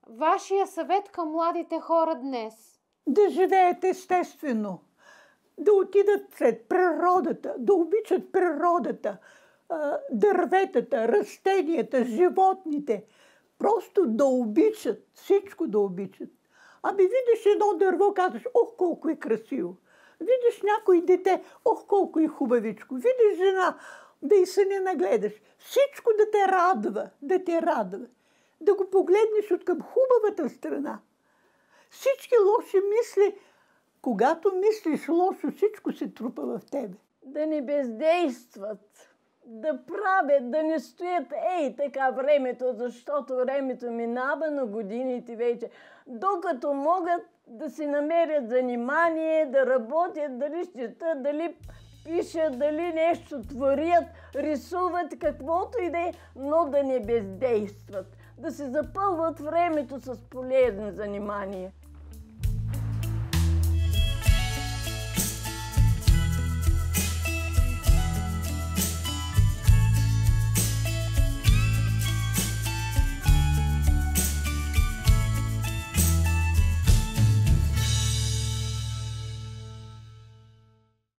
Вашия съвет към младите хора днес? Да живеят естествено, да отидат след природата, да обичат природата, дърветата, растенията, животните. Просто да обичат, всичко да обичат. Ами видиш едно дърво, казваш, ох, колко е красиво. Видиш някой дете, ох, колко е хубавичко. Видиш жена, да и се не нагледаш. Всичко да те радва, да те радва. Да го погледнеш от към хубавата страна. Всички лоши мисли, когато мислиш лошо, всичко се трупа в тебе. Да не бездействат, да правят, да не стоят така времето, защото времето минава на годините вече. Докато могат да си намерят занимание, да работят, дали четат, дали пишат, дали нещо творят, рисуват, каквото и да е, но да не бездействат. Да се запълват времето с полезни занимания.